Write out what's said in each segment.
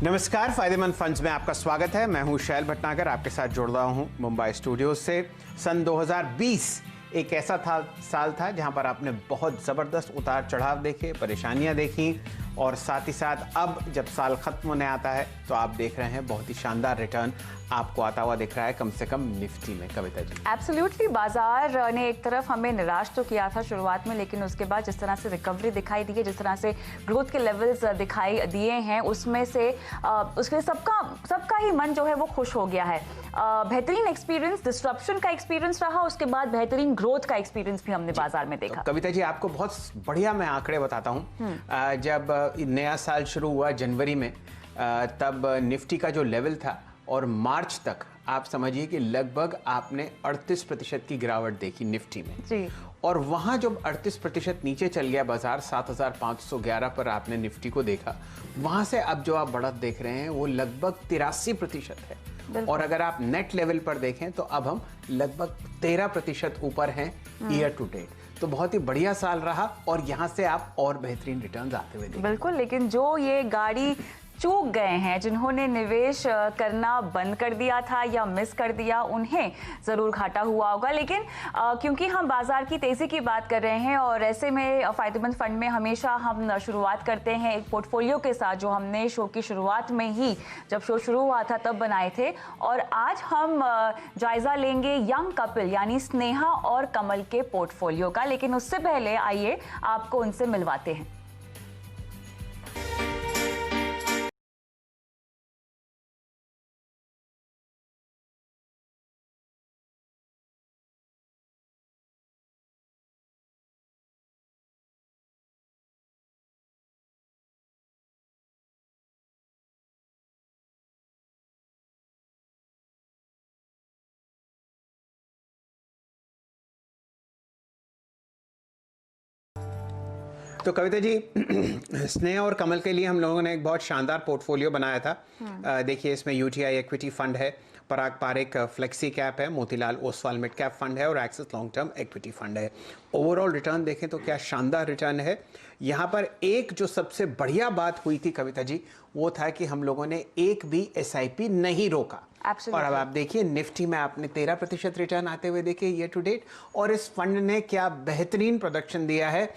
नमस्कार, फायदेमंद फंड्स में आपका स्वागत है। मैं हूं शैल भटनागर, आपके साथ जुड़ रहा हूं मुंबई स्टूडियो से। सन 2020 एक ऐसा साल था जहां पर आपने बहुत ज़बरदस्त उतार चढ़ाव देखे, परेशानियां देखी, और साथ ही साथ अब जब साल खत्म होने आता है तो आप देख रहे हैं बहुत ही शानदार रिटर्न आपको आता हुआ दिख रहा है, कम से कम निफ्टी में। कविता जी, एब्सोल्युटली, बाजार ने एक तरफ हमें निराश तो किया था शुरुआत में, लेकिन उसके बाद जिस तरह से रिकवरी दिखाई दी है, जिस तरह से ग्रोथ के लेवल्स दिखाई दिए हैं, उसमें से उसके सबका ही मन जो है वो खुश हो गया है। बेहतरीन एक्सपीरियंस, डिस्ट्रप्शन का एक्सपीरियंस रहा, उसके बाद बेहतरीन ग्रोथ का एक्सपीरियंस भी हमने बाजार में देखा। तो कविता जी, आपको बहुत बढ़िया मैं आंकड़े बताता हूँ। जब नया साल शुरू हुआ जनवरी में, तब निफ्टी का जो लेवल था, और मार्च तक आप समझिए कि लगभग आपने 38% की गिरावट देखी निफ्टी में जी। और वहां जब 38% नीचे चल गया बाजार, 7511 पर आपने निफ्टी को देखा, वहां से अब जो आप बढ़त देख रहे हैं वो लगभग 83% है। और अगर आप नेट लेवल पर देखें तो अब हम लगभग 13% ऊपर हैं ईयर टू डेट। तो बहुत ही बढ़िया साल रहा और यहाँ से आप और बेहतरीन रिटर्न्स आते हुए देखें। बिल्कुल, लेकिन जो ये गाड़ी चूक गए हैं, जिन्होंने निवेश करना बंद कर दिया था या मिस कर दिया, उन्हें ज़रूर घाटा हुआ होगा। लेकिन क्योंकि हम बाजार की तेज़ी की बात कर रहे हैं और ऐसे में फायदेमंद फंड में हमेशा हम शुरुआत करते हैं एक पोर्टफोलियो के साथ, जो हमने शो की शुरुआत में ही, जब शो शुरू हुआ था तब बनाए थे। और आज हम जायज़ा लेंगे यंग कपिल यानी स्नेहा और कमल के पोर्टफोलियो का। लेकिन उससे पहले आइए आपको उनसे मिलवाते हैं। तो कविता जी, स्नेहा और कमल के लिए हम लोगों ने एक बहुत शानदार पोर्टफोलियो बनाया था। देखिए, इसमें यूटीआई इक्विटी फंड है, पराग पारेख फ्लेक्सी कैप है, Motilal Oswal mid cap fund है और axis long term equity fund है। ओवरऑल रिटर्न देखें तो क्या शानदार रिटर्न है। यहाँ पर एक जो सबसे बढ़िया बात हुई थी कविता जी, वो था कि हम लोगों ने एक भी एसआईपी नहीं रोका। और अब आप देखिए निफ्टी में आपने 13% रिटर्न आते हुए देखे ईयर टू डेट, और इस फंड ने क्या बेहतरीन प्रोडक्शन दिया है।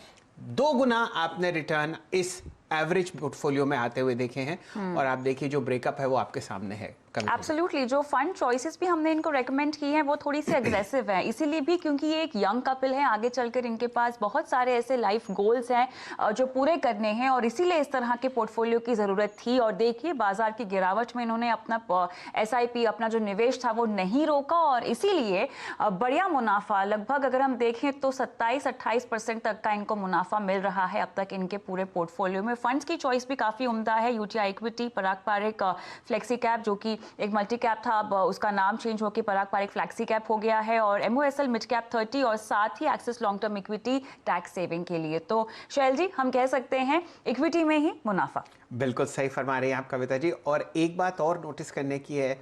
2 गुना आपने रिटर्न इस एवरेज पोर्टफोलियो में आते हुए देखे हैं। और आप देखिए जो ब्रेकअप है वो आपके सामने है। एब्सोल्युटली, जो फंड चॉइसेस भी हमने इनको रेकमेंड की हैं वो थोड़ी सी अग्रेसिव है, इसीलिए भी क्योंकि ये एक यंग कपल है, आगे चलकर इनके पास बहुत सारे ऐसे लाइफ गोल्स हैं जो पूरे करने हैं, और इसीलिए इस तरह के पोर्टफोलियो की ज़रूरत थी। और देखिए बाजार की गिरावट में इन्होंने अपना एसआईपी, अपना जो निवेश था वो नहीं रोका, और इसीलिए बढ़िया मुनाफा, लगभग अगर हम देखें तो 27-28% तक का इनको मुनाफा मिल रहा है अब तक इनके पूरे पोर्टफोलियो में। फंड्स की चॉइस भी काफ़ी उम्दा है, यूटीआई इक्विटी, पराग पारेख फ्लेक्सी कैप, जो कि एक मल्टी कैप था, अब उसका नाम चेंज होकर पराग पारेख फ्लैक्सी कैप हो गया है, और एमओएसएल मिड कैप 30, और साथ ही Axis long term equity tax saving के लिए। तो शैल जी, हम कह सकते हैं इक्विटी में ही मुनाफा। बिल्कुल सही फरमा रहे हैं आप कविता जी। और एक बात और नोटिस करने की है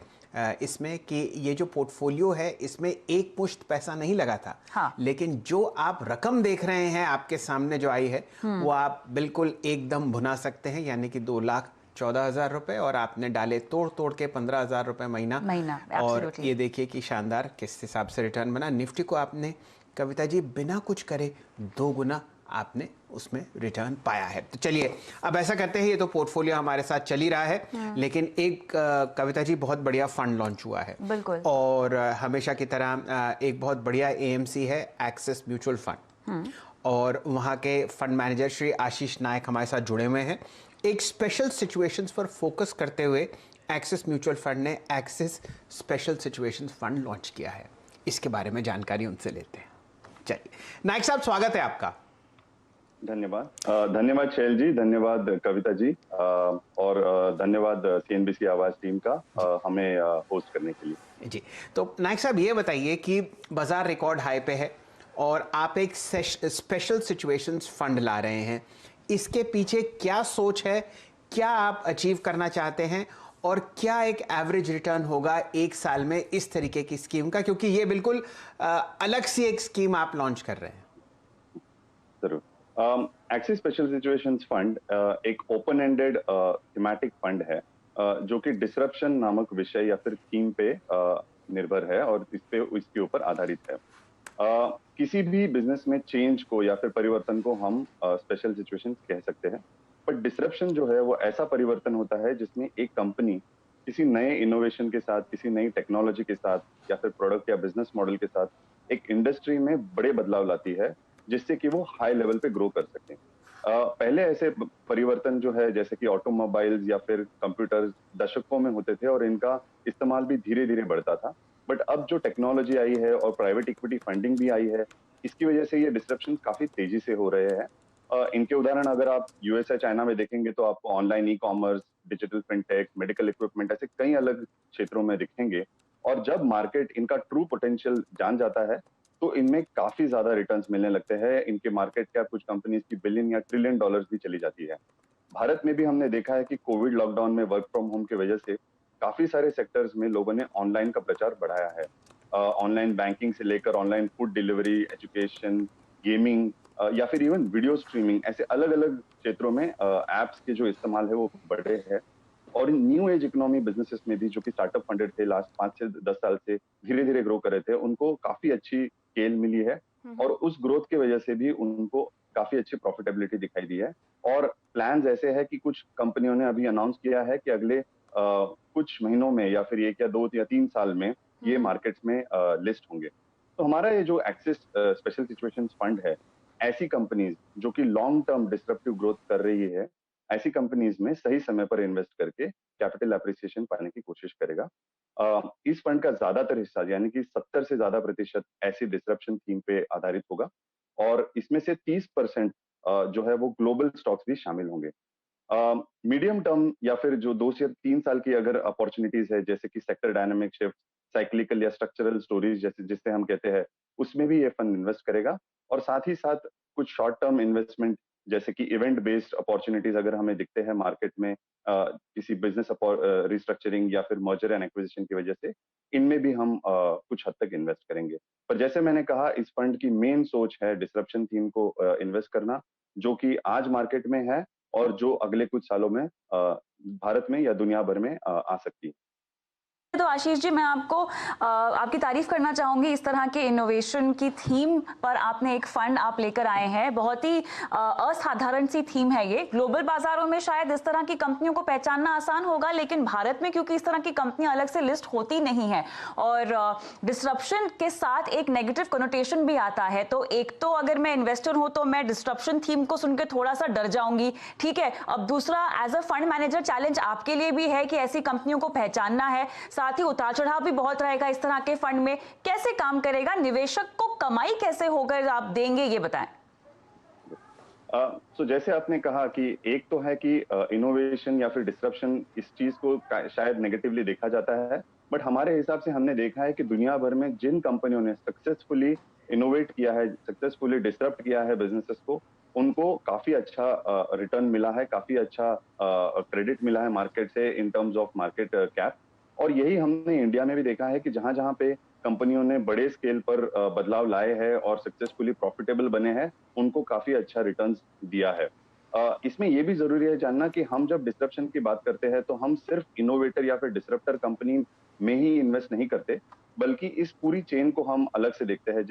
इसमें कि ये जो पोर्टफोलियो है इसमें एक मुश्त पैसा नहीं लगा था। हाँ। लेकिन जो आप रकम देख रहे हैं आपके सामने जो आई है, वो आप बिल्कुल एकदम भुना सकते हैं, यानी कि 2,14,000 रुपए, और आपने डाले तोड़ तोड़ के 15,000 रुपए महीना। और ये देखिए कि शानदार किस हिसाब से रिटर्न बना। निफ्टी को आपने कविता जी बिना कुछ करे 2 गुना आपने उसमें रिटर्न पाया है। तो चलिए अब ऐसा करते हैं, ये तो पोर्टफोलियो हमारे साथ चल ही रहा है, लेकिन एक कविता जी बहुत बढ़िया फंड लॉन्च हुआ है। बिल्कुल। और हमेशा की तरह एक बहुत बढ़िया एएमसी है, एक्सिस म्यूचुअल फंड, और वहाँ के फंड मैनेजर श्री आशीष नायक हमारे साथ जुड़े हुए हैं। एक स्पेशल सिचुएशंस पर फोकस करते हुए एक्सिस म्यूचुअल फंड ने axis special situations fund launch किया है। इसके बारे में जानकारी उनसे लेते हैं। चलिए नायक साहब, स्वागत है आपका। धन्यवाद। धन्यवाद शैल जी, धन्यवाद कविता जी, और धन्यवाद सीएनबीसी आवाज टीम का हमें होस्ट करने के लिए। जी, तो नायक साहब ये बताइए कि बाजार रिकॉर्ड हाई पे है और आप एक स्पेशल सिचुएशंस फंड ला रहे हैं, इसके पीछे क्या सोच है, क्या आप अचीव करना चाहते हैं, और क्या एक एवरेज रिटर्न होगा एक साल में इस तरीके की स्कीम का, क्योंकि ये बिल्कुल अलग सी एक स्कीम आप लॉन्च कर रहे हैं। जरूर। एक्सिस स्पेशल सिचुएशंस फंड एक ओपन एंडेड थीमेटिक फंड है जो कि डिसरप्शन नामक विषय या फिर थीम पे निर्भर है और इसके ऊपर आधारित है। किसी भी बिजनेस में चेंज को या फिर परिवर्तन को हम स्पेशल सिचुएशंस कह सकते हैं। बट डिसरप्शन जो है वो ऐसा परिवर्तन होता है जिसमें एक कंपनी किसी नए इनोवेशन के साथ, किसी नई टेक्नोलॉजी के साथ या फिर प्रोडक्ट या बिजनेस मॉडल के साथ एक इंडस्ट्री में बड़े बदलाव लाती है, जिससे कि वो हाई लेवल पे ग्रो कर सकें। पहले ऐसे परिवर्तन जो है जैसे कि ऑटोमोबाइल्स या फिर कंप्यूटर्स दशकों में होते थे और इनका इस्तेमाल भी धीरे धीरे बढ़ता था। बट अब जो टेक्नोलॉजी आई है और प्राइवेट इक्विटी फंडिंग भी आई है, इसकी वजह से ये डिस्ट्रप्शन काफी तेजी से हो रहे हैं। इनके उदाहरण अगर आप यूएस या चाइना में देखेंगे तो आपको online e commerce, digital fintech, medical equipment ऐसे कई अलग क्षेत्रों में दिखेंगे। और जब मार्केट इनका ट्रू पोटेंशियल जान जाता है तो इनमें काफी ज्यादा रिटर्न्स मिलने लगते हैं। इनके मार्केट कैप कुछ कंपनीज की बिलियन या ट्रिलियन डॉलर्स भी चली जाती है। भारत में भी हमने देखा है कि कोविड लॉकडाउन में वर्क फ्रॉम होम की वजह से काफी सारे सेक्टर्स में लोगों ने ऑनलाइन का प्रचार बढ़ाया है। ऑनलाइन बैंकिंग से लेकर online food delivery, education, gaming या फिर इवन वीडियो स्ट्रीमिंग ऐसे अलग अलग क्षेत्रों में एप्स के जो इस्तेमाल है वो बढ़े हैं। और इन न्यू एज इकोनॉमी बिजनेसेस में भी जो कि स्टार्टअप फंडेड थे लास्ट 5 से 10 साल से धीरे धीरे ग्रो कर रहे थे, उनको काफी अच्छी स्केल मिली है और उस ग्रोथ की वजह से भी उनको काफी अच्छी प्रॉफिटेबिलिटी दिखाई दी है। और प्लान्स ऐसे है कि कुछ कंपनियों ने अभी अनाउंस किया है कि अगले कुछ महीनों में या फिर 1 या 2 या 3 साल में ये मार्केट्स में लिस्ट होंगे। तो हमारा ये जो एक्सिस स्पेशल सिचुएशंस फंड है, ऐसी कंपनीज जो कि लॉन्ग टर्म डिस्ट्रप्टिव ग्रोथ कर रही है, ऐसी कंपनीज में सही समय पर इन्वेस्ट करके कैपिटल एप्रिसिएशन पाने की कोशिश करेगा। इस फंड का ज्यादातर हिस्सा यानी कि 70 से ज्यादा प्रतिशत ऐसी डिस्ट्रप्शन थीम पे आधारित होगा और इसमें से 30% जो है वो ग्लोबल स्टॉक्स भी शामिल होंगे। मीडियम टर्म या फिर जो 2 से 3 साल की अगर अपॉर्चुनिटीज है जैसे कि सेक्टर डायनामिक शिफ्ट, साइक्लिकल या स्ट्रक्चरल स्टोरीज जैसे जिससे हम कहते हैं, उसमें भी ये फंड इन्वेस्ट करेगा। और साथ ही साथ कुछ शॉर्ट टर्म इन्वेस्टमेंट जैसे कि इवेंट बेस्ड अपॉर्चुनिटीज अगर हमें दिखते हैं मार्केट में किसी बिजनेस रिस्ट्रक्चरिंग या फिर मर्जर एंड एक्विजिशन की वजह से, इनमें भी हम कुछ हद तक इन्वेस्ट करेंगे। पर जैसे मैंने कहा, इस फंड की मेन सोच है डिसरप्शन थीम को इन्वेस्ट करना, जो कि आज मार्केट में है और जो अगले कुछ सालों में भारत में या दुनिया भर में आ सकती है। तो आशीष जी, मैं आपको आपकी तारीफ करना चाहूंगी। इस तरह के इनोवेशन की थीम पर आपने एक फंड आप लेकर आए हैं। बहुत ही असाधारण सी थीम है ये। ग्लोबल बाजारों में शायद इस तरह की कंपनियों को पहचानना आसान होगा, लेकिन भारत में क्योंकि इस तरह की कंपनियां अलग से लिस्ट होती नहीं है और डिस्ट्रप्शन के साथ एक नेगेटिव कनोटेशन भी आता है। तो एक तो अगर मैं इन्वेस्टर हूं तो मैं डिस्ट्रप्शन थीम को सुनकर थोड़ा सा डर जाऊंगी, ठीक है। अब दूसरा, as a fund manager challenge आपके लिए भी है कि ऐसी कंपनियों को पहचानना है, साथ ही उतार चढ़ाव भी बहुत रहेगा इस तरह के फंड में। कैसे काम करेगा, निवेशक को कमाई कैसे होकर आप देंगे, ये बताएं। तो जैसे आपने कहा कि एक तो है कि इनोवेशन या फिर डिस्ट्रप्शन, इस चीज को शायद नेगेटिवली देखा जाता है, बट हमारे हिसाब से हमने देखा है कि दुनिया भर में जिन कंपनियों ने सक्सेसफुली इनोवेट किया है, सक्सेसफुली डिस्टर्ब किया है बिजनेसेस को, उनको काफी अच्छा रिटर्न मिला है, काफी अच्छा क्रेडिट मिला है मार्केट से in terms of market cap. और यही हमने इंडिया में भी देखा है कि जहां जहां पे कंपनियों ने बड़े स्केल पर बदलाव लाए हैं और सक्सेसफुली प्रॉफिटेबल बने हैं, उनको काफी अच्छा रिटर्न्स दिया है। इसमें यह भी जरूरी है जानना कि हम जब डिस्ट्रप्शन की बात करते हैं तो हम सिर्फ इनोवेटर या फिर डिस्ट्रप्टर कंपनी में ही इन्वेस्ट नहीं करते, बल्कि इस पूरी चेन को हम अलग से देखते हैं।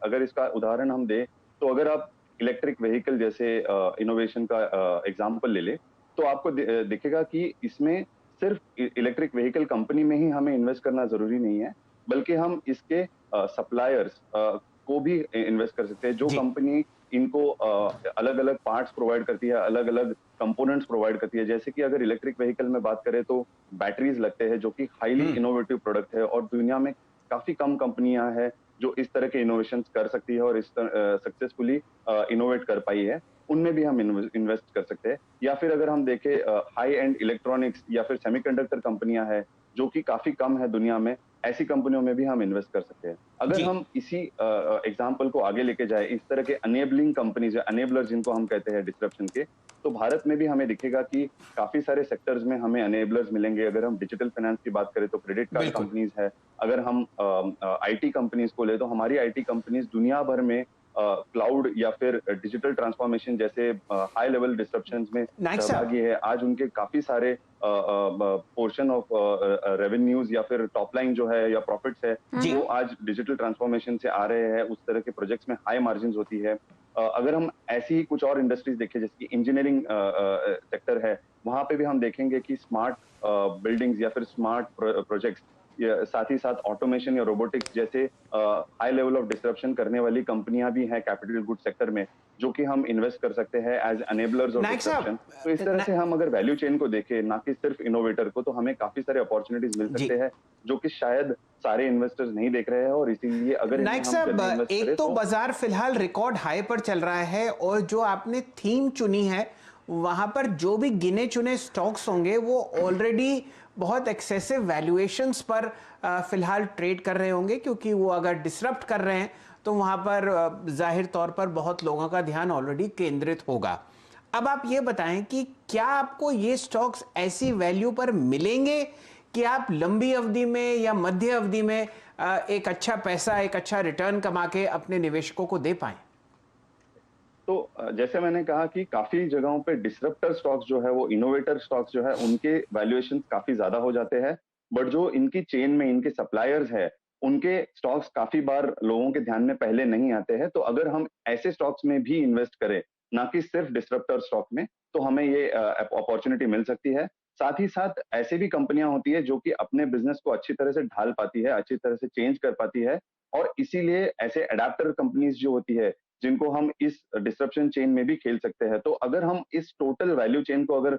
अगर इसका उदाहरण हम दें तो अगर आप इलेक्ट्रिक व्हीकल जैसे इनोवेशन का एग्जाम्पल ले ले, तो आपको दिखेगा कि इसमें सिर्फ इलेक्ट्रिक व्हीकल कंपनी में ही हमें इन्वेस्ट करना जरूरी नहीं है, बल्कि हम इसके सप्लायर्स को भी इन्वेस्ट कर सकते हैं। जो जी। कंपनी इनको अलग अलग पार्ट्स प्रोवाइड करती है, अलग अलग कंपोनेंट्स प्रोवाइड करती है। जैसे कि अगर इलेक्ट्रिक व्हीकल में बात करें तो बैटरीज लगते हैं, जो कि हाईली इनोवेटिव प्रोडक्ट है और दुनिया में काफी कम कंपनियां हैं जो इस तरह के इनोवेशन कर सकती है और इस सक्सेसफुली इनोवेट कर पाई है। उनमें भी हम इन्वेस्ट कर सकते हैं। या फिर अगर हम देखें हाई एंड इलेक्ट्रॉनिक्स या फिर सेमीकंडक्टर कंपनियां हैं जो कि काफी कम है दुनिया में, ऐसी कंपनियों में भी हम इन्वेस्ट कर सकते हैं। अगर जी। हम इसी एग्जाम्पल को आगे लेके जाए, इस तरह के अनेबलिंग कंपनीज, अनेबलर जिनको हम कहते हैं डिस्ट्रप्शन के, तो भारत में भी हमें दिखेगा कि काफी सारे सेक्टर्स में हमें अनेबलर्स मिलेंगे। अगर हम डिजिटल फाइनेंस की बात करें तो क्रेडिट कार्ड बिल्कुल। कंपनीज है। अगर हम आईटी कंपनीज को ले तो हमारी आईटी कंपनीज दुनिया भर में क्लाउड या फिर डिजिटल ट्रांसफॉर्मेशन जैसे हाई लेवल डिस्ट्रप्शंस में नाइक साहब, सहभागी है। आज उनके काफी सारे पोर्शन ऑफ रेवेन्यूज या फिर टॉप लाइन जो है या प्रॉफिट्स है जी। वो आज डिजिटल ट्रांसफॉर्मेशन से आ रहे हैं। उस तरह के प्रोजेक्ट्स में हाई मार्जिन होती है। अगर हम ऐसी ही कुछ और इंडस्ट्रीज देखें जैसे कि इंजीनियरिंग सेक्टर है, वहां पे भी हम देखेंगे कि स्मार्ट बिल्डिंग्स या फिर स्मार्ट प्रोजेक्ट्स, साथ ही साथ ऑटोमेशन या रोबोटिक्स जैसे हाई लेवल ऑफ डिस्ट्रप्शन करने वाली कंपनियां भी हैं कैपिटल गुड सेक्टर में, जो कि हम इन्वेस्ट कर सकते हैं एज अनेबलर्स ऑफ नाइक साहब, डिस्ट्रप्शन। तो इस तरह से हम अगर वैल्यू चेन को देखें, ना कि सिर्फ इनोवेटर को, तो हमें काफी सारे अपॉर्चुनिटीज मिल जी। सकते हैं जो कि शायद सारे इन्वेस्टर्स नहीं देख रहे हैं, और इसीलिए अगर इन्हें नाइक हम साहब, जल्दी इन्वेस्ट एक करें तो तो बाजार फिलहाल रिकॉर्ड हाई पर चल रहा है, और जो आपने थीम चुनी है वहां पर जो भी गिने चुने स्टॉक्स होंगे वो ऑलरेडी बहुत एक्सेसिव वैल्यूएशंस पर फिलहाल ट्रेड कर रहे होंगे, क्योंकि वो अगर डिसरप्ट कर रहे हैं तो वहां पर जाहिर तौर पर बहुत लोगों का ध्यान ऑलरेडी केंद्रित होगा। अब आप ये बताएं कि क्या आपको ये स्टॉक्स ऐसी वैल्यू पर मिलेंगे कि आप लंबी अवधि में या मध्य अवधि में एक अच्छा पैसा, एक अच्छा रिटर्न कमा के अपने निवेशकों को दे पाएं? तो जैसे मैंने कहा कि काफी जगहों पे डिसरप्टर स्टॉक्स जो है, वो इनोवेटर स्टॉक्स जो है, उनके वैल्यूएशन काफी ज्यादा हो जाते हैं। बट जो इनकी चेन में इनके सप्लायर्स है, उनके स्टॉक्स काफी बार लोगों के ध्यान में पहले नहीं आते हैं। तो अगर हम ऐसे स्टॉक्स में भी इन्वेस्ट करें, ना कि सिर्फ डिसरप्टर स्टॉक में, तो हमें ये अपॉर्चुनिटी मिल सकती है। साथ ही साथ ऐसी भी कंपनियां होती है जो कि अपने बिजनेस को अच्छी तरह से ढाल पाती है, अच्छी तरह से चेंज कर पाती है, और इसीलिए ऐसे अडेप्टर कंपनीज जो होती है, जिनको हम इस डिस्ट्रप्शन चेन में भी खेल सकते हैं। तो अगर हम इस टोटल वैल्यू चेन को अगर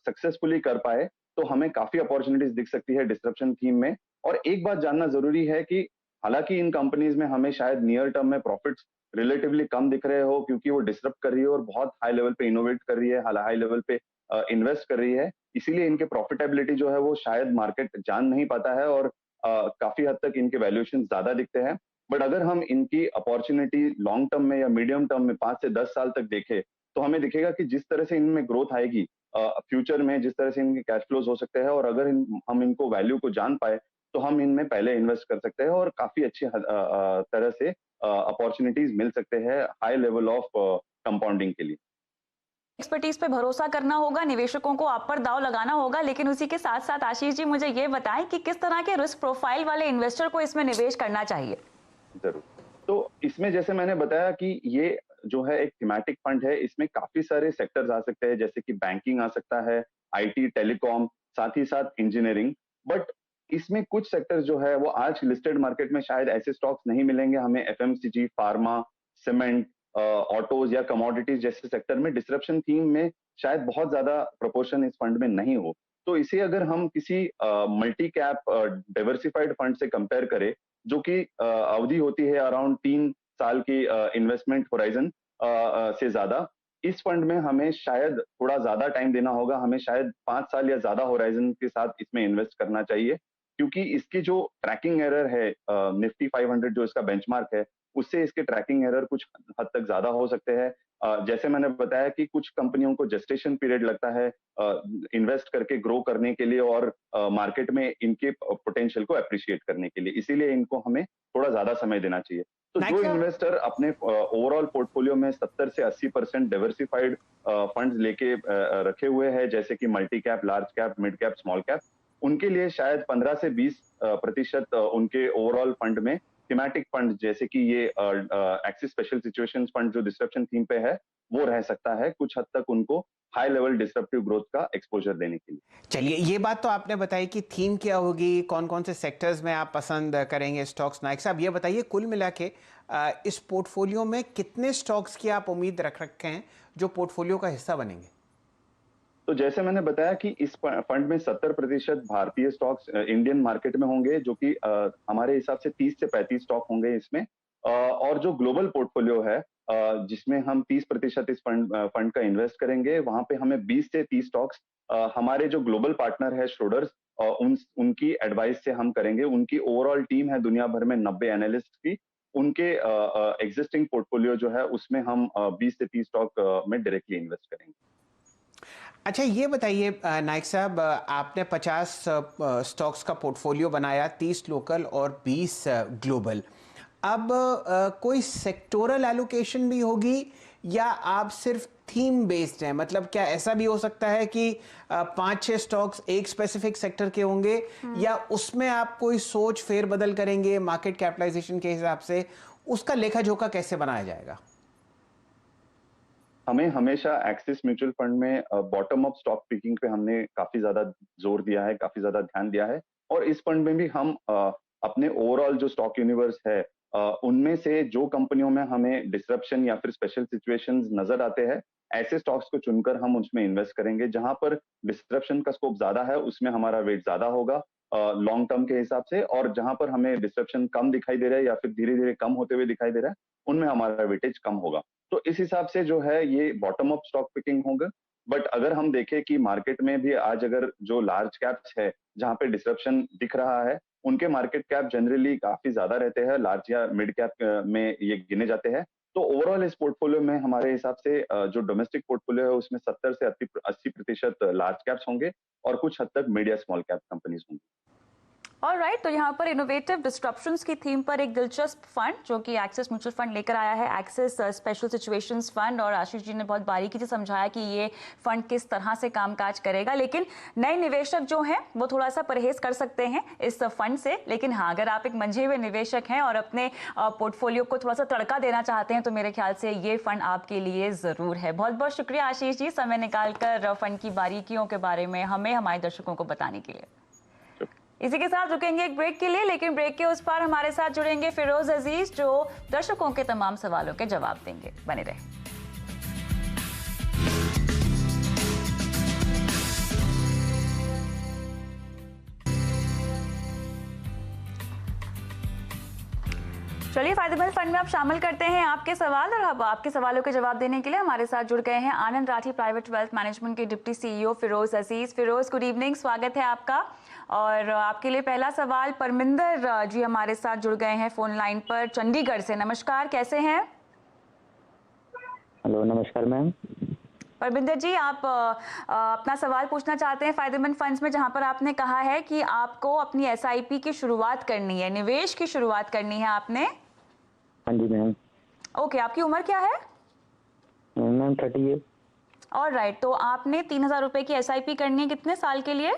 सक्सेसफुली कर पाए, तो हमें काफी अपॉर्चुनिटीज दिख सकती है डिस्ट्रप्शन थीम में। और एक बात जानना जरूरी है कि हालांकि इन कंपनीज में हमें शायद नियर टर्म में प्रॉफिट्स रिलेटिवली कम दिख रहे हो, क्योंकि वो डिस्टर्ब कर रही है और बहुत हाई लेवल पे इनोवेट कर रही है, हाई लेवल पे इन्वेस्ट कर रही है, इसीलिए इनके प्रॉफिटेबिलिटी जो है वो शायद मार्केट जान नहीं पाता है, और काफी हद तक इनके वैल्यूएशन ज्यादा दिखते हैं। बट अगर हम इनकी अपॉर्चुनिटी लॉन्ग टर्म में या मीडियम टर्म में 5 से 10 साल तक देखें, तो हमें दिखेगा कि जिस तरह से इनमें ग्रोथ आएगी फ्यूचर में, जिस तरह से इनके कैश फ्लोज हो सकते हैं, और अगर हम इनको वैल्यू को जान पाए, तो हम इनमें पहले इन्वेस्ट कर सकते हैं और काफी अच्छी तरह से अपॉर्चुनिटीज मिल सकते हैं हाई लेवल ऑफ कंपाउंडिंग के लिए। एक्सपर्टीज पे भरोसा करना होगा, निवेशकों को आप पर दांव लगाना होगा, लेकिन उसी के साथ साथ आशीष जी मुझे ये बताएं कि किस तरह के रिस्क प्रोफाइल वाले इन्वेस्टर को इसमें निवेश करना चाहिए। जरूर। तो इसमें जैसे मैंने बताया कि ये जो है एक थीमेटिक फंड है, इसमें काफी सारे सेक्टर्स आ सकते हैं, जैसे कि बैंकिंग आ सकता है, आईटी, टेलीकॉम, साथ ही साथ इंजीनियरिंग। बट इसमें कुछ सेक्टर्स जो है वो आज लिस्टेड मार्केट में शायद ऐसे स्टॉक्स नहीं मिलेंगे हमें। एफएमसीजी, फार्मा, सीमेंट, ऑटोज या कमोडिटीज जैसे सेक्टर में डिसरप्शन थीम में शायद बहुत ज्यादा प्रोपोर्शन इस फंड में नहीं हो। तो इसे अगर हम किसी मल्टी कैप डाइवर्सिफाइड फंड से कंपेयर करें, जो कि अवधि होती है अराउंड 3 साल की इन्वेस्टमेंट होराइजन से ज्यादा, इस फंड में हमें शायद थोड़ा ज्यादा टाइम देना होगा। हमें शायद 5 साल या ज्यादा होराइजन के साथ इसमें इन्वेस्ट करना चाहिए, क्योंकि इसकी जो ट्रैकिंग एरर है, निफ्टी 500 जो इसका बेंचमार्क है, उससे इसके ट्रैकिंग एरर कुछ हद तक ज्यादा हो सकते हैं। जैसे मैंने बताया कि कुछ कंपनियों को जेस्टेशन पीरियड लगता है इन्वेस्ट करके ग्रो करने के लिए, और मार्केट में इनके पोटेंशियल को अप्रिशिएट करने के लिए, इसीलिए इनको हमें थोड़ा ज्यादा समय देना चाहिए। तो नाइक जो साहब, इन्वेस्टर अपने ओवरऑल पोर्टफोलियो में 70 से 80% डाइवर्सिफाइड फंड्स लेके रखे हुए हैं, जैसे कि multi cap, large cap, mid cap, small cap, उनके लिए शायद 15 से 20% उनके ओवरऑल फंड में थीमेटिक फंड, जैसे कि ये एक्सिस स्पेशल सिचुएशंस फंड जो डिस्ट्रप्शन थीम पे है, वो रह सकता है कुछ हद तक उनको हाई लेवल डिस्ट्रप्टिव ग्रोथ का एक्सपोजर देने के लिए। चलिए, ये बात तो आपने बताई कि थीम क्या होगी, कौन कौन से सेक्टर्स में आप पसंद करेंगे स्टॉक्स। नाइक साहब, ये बताइए कुल मिला के इस पोर्टफोलियो में कितने स्टॉक्स की आप उम्मीद रख रखे हैं जो पोर्टफोलियो का हिस्सा बनेंगे? तो जैसे मैंने बताया कि इस फंड में 70% भारतीय स्टॉक्स इंडियन मार्केट में होंगे, जो कि हमारे हिसाब से 30 से 35 स्टॉक होंगे इसमें। और जो ग्लोबल पोर्टफोलियो है, जिसमें हम 30% इस फंड का इन्वेस्ट करेंगे, वहां पे हमें 20 से 30 स्टॉक्स हमारे जो ग्लोबल पार्टनर है श्रोडर्स, उनकी एडवाइस से हम करेंगे। उनकी ओवरऑल टीम है दुनिया भर में 90 एनालिस्ट की, उनके एग्जिस्टिंग पोर्टफोलियो जो है उसमें हम 20 से 30 स्टॉक में डायरेक्टली इन्वेस्ट करेंगे। अच्छा, ये बताइए नाइक साहब, आपने 50 स्टॉक्स का पोर्टफोलियो बनाया, 30 लोकल और 20 ग्लोबल। अब कोई सेक्टोरल एलोकेशन भी होगी या आप सिर्फ थीम बेस्ड हैं? मतलब क्या ऐसा भी हो सकता है कि 5-6 स्टॉक्स एक स्पेसिफिक सेक्टर के होंगे, या उसमें आप कोई सोच फेरबदल करेंगे मार्केट कैपिटलाइजेशन के हिसाब से? उसका लेखा जोखा कैसे बनाया जाएगा? हमें हमेशा एक्सिस म्यूचुअल फंड में बॉटम अप स्टॉक पिकिंग पे हमने काफी ज्यादा जोर दिया है, काफी ज्यादा ध्यान दिया है। और इस फंड में भी हम अपने ओवरऑल जो स्टॉक यूनिवर्स है उनमें से जो कंपनियों में हमें डिसरप्शन या फिर स्पेशल सिचुएशंस नजर आते हैं, ऐसे स्टॉक्स को चुनकर हम उसमें इन्वेस्ट करेंगे। जहां पर डिसरप्शन का स्कोप ज्यादा है उसमें हमारा वेट ज्यादा होगा लॉन्ग टर्म के हिसाब से, और जहां पर हमें डिसरप्शन कम दिखाई दे रहा है या फिर धीरे धीरे कम होते हुए दिखाई दे रहा है, उनमें हमारा वेटेज कम होगा। तो इस हिसाब से जो है ये बॉटम अप स्टॉक पिकिंग होगा। बट अगर हम देखें कि मार्केट में भी आज अगर जो लार्ज कैप्स है जहां पे डिसरप्शन दिख रहा है, उनके मार्केट कैप जनरली काफी ज्यादा रहते हैं, लार्ज या मिड कैप में ये गिने जाते हैं। तो ओवरऑल इस पोर्टफोलियो में हमारे हिसाब से जो डोमेस्टिक पोर्टफोलियो है उसमें 70 से 80% लार्ज कैप्स होंगे और कुछ हद तक मिड या स्मॉल कैप कंपनीज होंगी। ऑलराइट, तो यहाँ पर इनोवेटिव डिस्ट्रप्शंस की थीम पर एक दिलचस्प फंड जो कि एक्सिस म्यूचुअल फंड लेकर आया है, एक्सिस स्पेशल सिचुएशंस फंड। और आशीष जी ने बहुत बारीकी से समझाया कि ये फंड किस तरह से कामकाज करेगा। लेकिन नए निवेशक जो हैं वो थोड़ा सा परहेज कर सकते हैं इस फंड से। लेकिन हाँ, अगर आप एक मंझे हुए निवेशक हैं और अपने पोर्टफोलियो को थोड़ा सा तड़का देना चाहते हैं तो मेरे ख्याल से ये फंड आपके लिए ज़रूर है। बहुत बहुत शुक्रिया आशीष जी, समय निकालकर फंड की बारीकियों के बारे में हमें, हमारे दर्शकों को बताने के लिए। इसी के साथ रुकेंगे एक ब्रेक के लिए, लेकिन ब्रेक के उस पार हमारे साथ जुड़ेंगे फिरोज अजीज जो दर्शकों के तमाम सवालों के जवाब देंगे। बने रहे। चलिए, फायदेमंद फंड में आप शामिल करते हैं आपके सवाल, और अब आपके सवालों के जवाब देने के लिए हमारे साथ जुड़ गए हैं आनंद राठी प्राइवेट वेल्थ मैनेजमेंट के डिप्टी सीईओ फिरोज अजीज। फिरोज, गुड इवनिंग, स्वागत है आपका। और आपके लिए पहला सवाल, परमिंदर जी हमारे साथ जुड़ गए हैं फोन लाइन पर चंडीगढ़ से। नमस्कार, कैसे हैं? हेलो, नमस्कार मैम। परमिंदर जी, आप अपना सवाल पूछना चाहते हैं फायदेमंद फंड्स में, जहां पर आपने कहा है कि आपको अपनी एसआईपी की शुरुआत करनी है, निवेश की शुरुआत करनी है आपने। हाँ जी मैम। ओके, आपकी उम्र क्या है? मैम 30 है। ऑलराइट, तो आपने 3,000 रुपए की एसआईपी करनी है, कितने साल के लिए?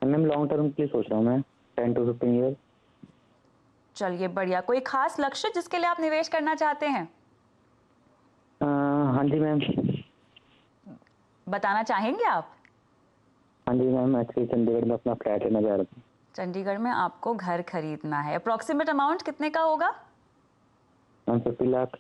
मैम लॉन्ग टर्म के लिए सोच रहा हूँ मैं, 10 to 15 ईयर। चलिए बढ़िया, कोई खास लक्ष्य जिसके लिए आप निवेश करना चाहते हैं? हाँ जी मैम। बताना चाहेंगे आप? हाँ जी मैम, एक्चुअली चंडीगढ़ में अपना फ्लैट लेना चाह रहा था। चंडीगढ़ में आपको घर खरीदना है, अप्रोक्सीमेट अमाउंट कितने का होगा? मैम 50 लाख।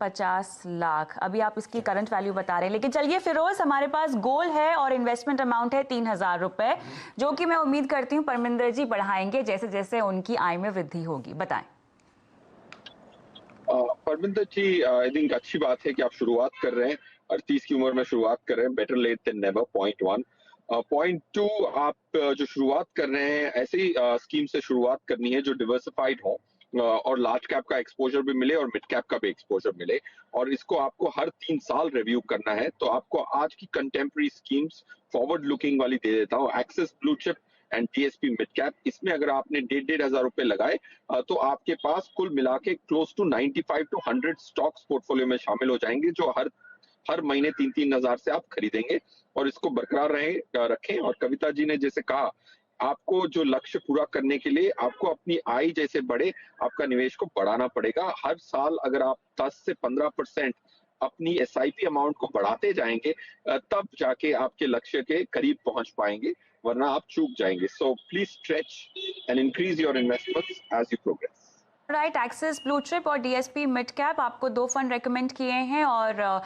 50 लाख, अभी आप इसकी करंट वैल्यू बता रहे हैं। लेकिन चलिए फिरोज, हमारे पास गोल है और इन्वेस्टमेंट अमाउंट है 3,000 रुपए, जो कि मैं उम्मीद करती हूँ परमिंदर जी बढ़ाएंगे जैसे जैसे उनकी आय में वृद्धि होगी। बताएं। परमिंदर जी, आई थिंक अच्छी बात है कि आप शुरुआत कर रहे हैं, 38 की उम्र में शुरुआत कर रहे हैं। Better late than never, point 1। Point 2, आप जो शुरुआत कर रहे हैं ऐसी स्कीम से शुरुआत करनी है जो डिवर्सिफाइड हो और लार्ज कैप का एक्सपोजर भी मिले और मिड कैप का भी एक्सपोजर मिले, और इसको आपको हर 3 साल रिव्यू करना है। तो आपको आज की कंटेम्प्रेरी स्कीम्स फॉरवर्ड लुकिंग वाली दे देता हूँ, axis blue chip and DSP mid cap. इसमें अगर आपने 1,500 रुपए लगाए तो आपके पास कुल मिला के close to 95 to 100 stocks portfolio में शामिल हो जाएंगे, जो हर महीने 3-3 हजार से आप खरीदेंगे और इसको बरकरार रखें। और कविता जी ने जैसे कहा, आपको जो लक्ष्य पूरा करने के लिए आपको अपनी आय जैसे बढ़े, आपका निवेश को बढ़ाना पड़ेगा। हर साल अगर आप 10 से 15% अपनी एसआईपी अमाउंट को बढ़ाते जाएंगे, तब जाके आपके लक्ष्य के करीब पहुंच पाएंगे, वरना आप चूक जाएंगे। So please stretch and increase your investments as you progress. Right, Axis blue chip और डीएसपी मिड कैप आपको 2 फंड रेकमेंड किए हैं, और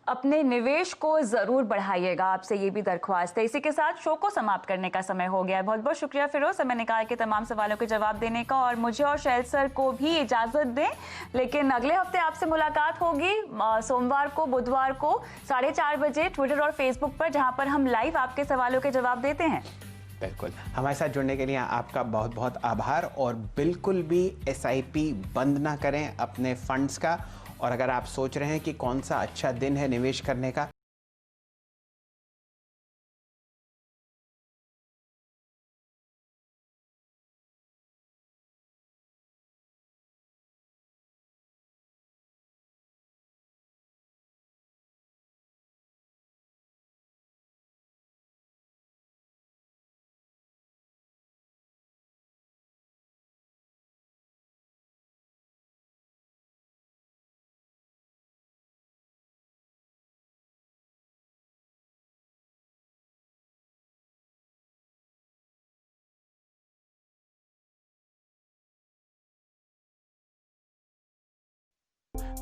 अपने निवेश को जरूर बढ़ाइएगा, आपसे ये भी दरख्वास्त है। इसी के साथ शो को समाप्त करने का समय हो गया है। बहुत बहुत शुक्रिया फिरोज, समय निकाल के तमाम सवालों के जवाब देने का, और मुझे और शैल सर को भी इजाजत दें। लेकिन अगले हफ्ते आपसे मुलाकात होगी सोमवार को, बुधवार को 4:30 बजे ट्विटर और फेसबुक पर, जहां पर हम लाइव आपके सवालों के जवाब देते हैं। बिल्कुल, हमारे साथ जुड़ने के लिए आपका बहुत बहुत आभार। और बिल्कुल भी एसआईपी बंद ना करें अपने फंड्स का। और अगर आप सोच रहे हैं कि कौन सा अच्छा दिन है निवेश करने का,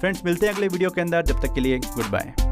फ्रेंड्स मिलते हैं अगले वीडियो के अंदर, जब तक के लिए गुड बाय।